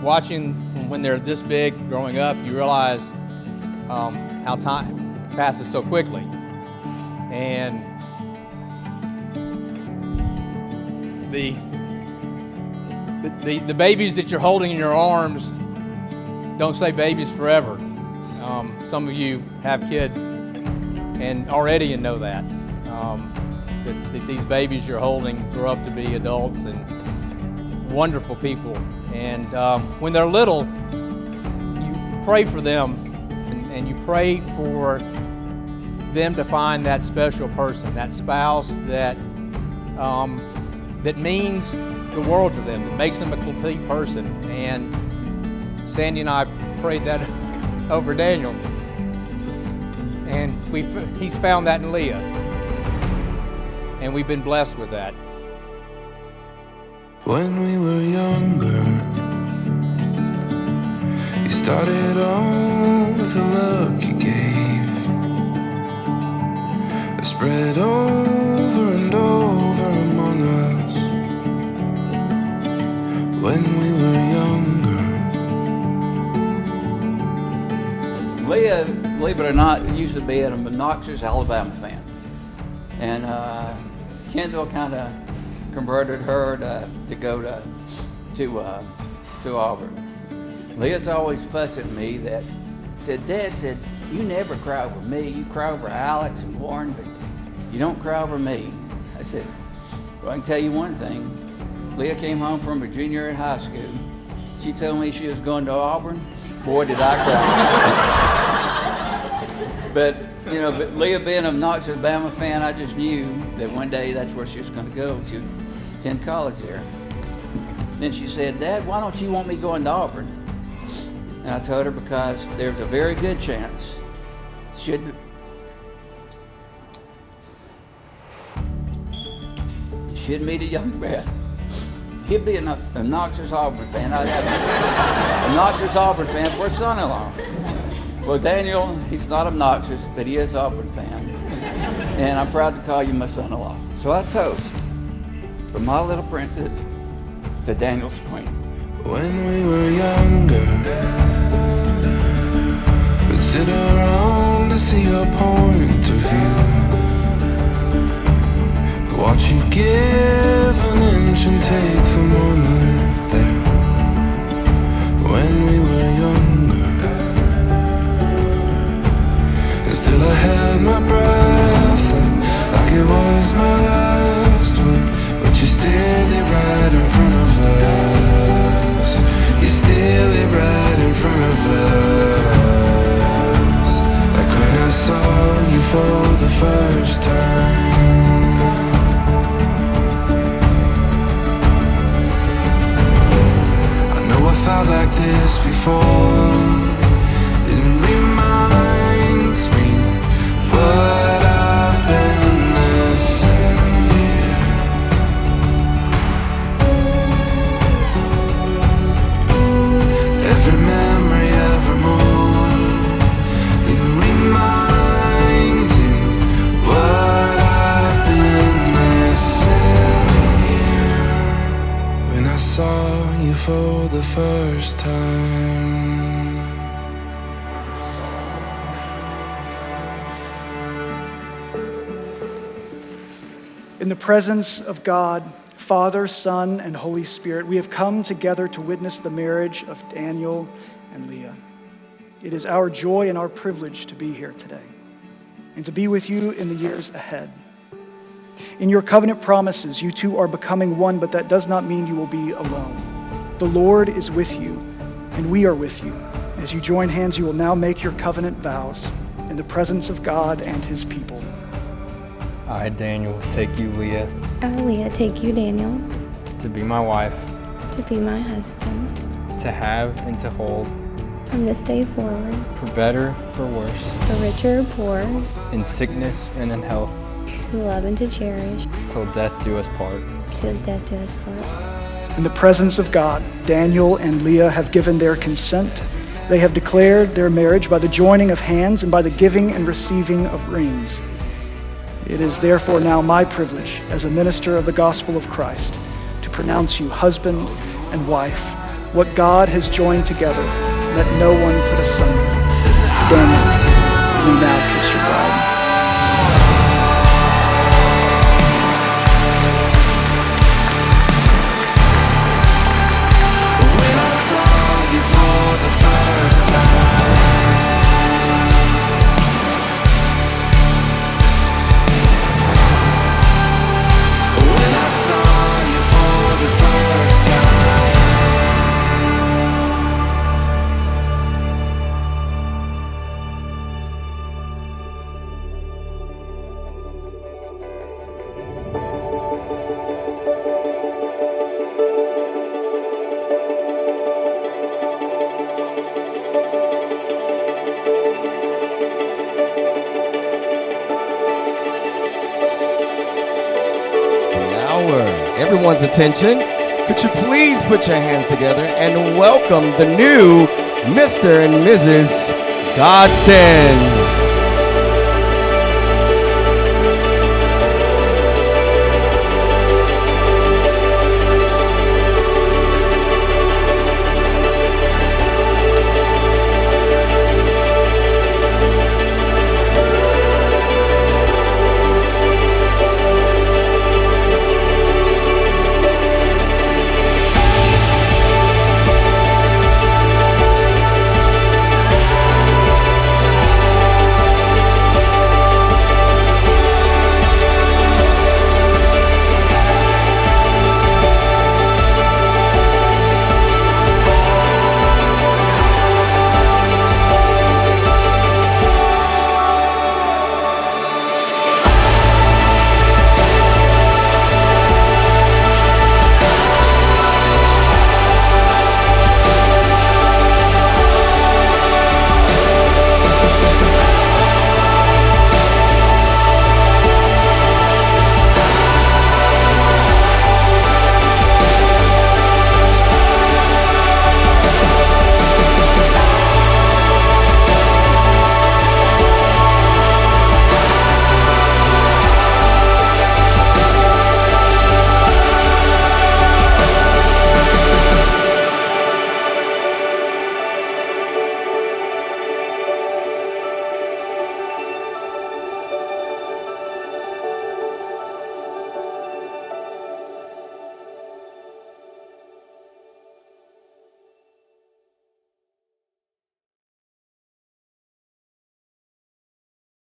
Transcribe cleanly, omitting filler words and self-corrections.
watching from when they're this big growing up, you realize how time passes so quickly. And the babies that you're holding in your arms don't stay babies forever. Some of you have kids and already you know that these babies you're holding grow up to be adults and wonderful people. And when they're little, you pray for them and you pray for them to find that special person, that spouse that that means the world to them, that makes them a complete person. And Sandy and I prayed that over Daniel, and he's found that in Leah, and we've been blessed with that. When we were younger, you started on with a look you gave, spread over and over among us. When we were younger, Leah, believe it or not, used to be an obnoxious Alabama fan, and Kendall kind of converted her to go to Auburn. Leah's always fussed at me that Dad said, you never cry over me. You cry over Alex and Warren, but you don't cry over me. I said, well, I can tell you one thing. Leah came home from her junior year in high school. She told me she was going to Auburn. Boy, did I cry. But Leah being an obnoxious Bama fan, I just knew that one day that's where she was going to go. She would attend college there. Then she said, Dad, why don't you want me going to Auburn? And I told her because there's a very good chance she'd meet a young man. He'd be an obnoxious Auburn fan. I'd have an obnoxious Auburn fan for a son-in-law. Well, Daniel, he's not obnoxious, but he is an Auburn fan. And I'm proud to call you my son-in-law. So I toast from my little princess to Daniel's queen. when we were younger, we'd sit around to see your point of view, watch you give an inch and take the moment there. When we were younger, and still I held my breath, and like it was my last one, but you still lay right in front of us. You still lay right in front of us, like when I saw you for the first time. I felt like this before. It reminds me what I've been missing here. Every memory, evermore, it reminds you what I've been missing here. When I saw you for the first time. In the presence of God, Father, Son, and Holy Spirit, we have come together to witness the marriage of Daniel and Leah. It is our joy and our privilege to be here today and to be with you in the years ahead. In your covenant promises, you two are becoming one, but that does not mean you will be alone. The Lord is with you, and we are with you. As you join hands, you will now make your covenant vows in the presence of God and his people. I, Daniel, take you, Leah, I, Leah, take you, Daniel, to be my wife, to be my husband, to have and to hold, from this day forward, for better, for worse, for richer or poor, in sickness and in health, to love and to cherish, till death do us part. till death do us part. In the presence of God, Daniel and Leah have given their consent. They have declared their marriage by the joining of hands and by the giving and receiving of rings. It is therefore now my privilege as a minister of the gospel of Christ to pronounce you husband and wife What God has joined together, let no one put asunder. Daniel, you now kiss your bride. When I saw you for the first time, when I saw you for the first time. Everyone's attention. Could you please put your hands together and welcome the new Mr. and Mrs. Gosdin.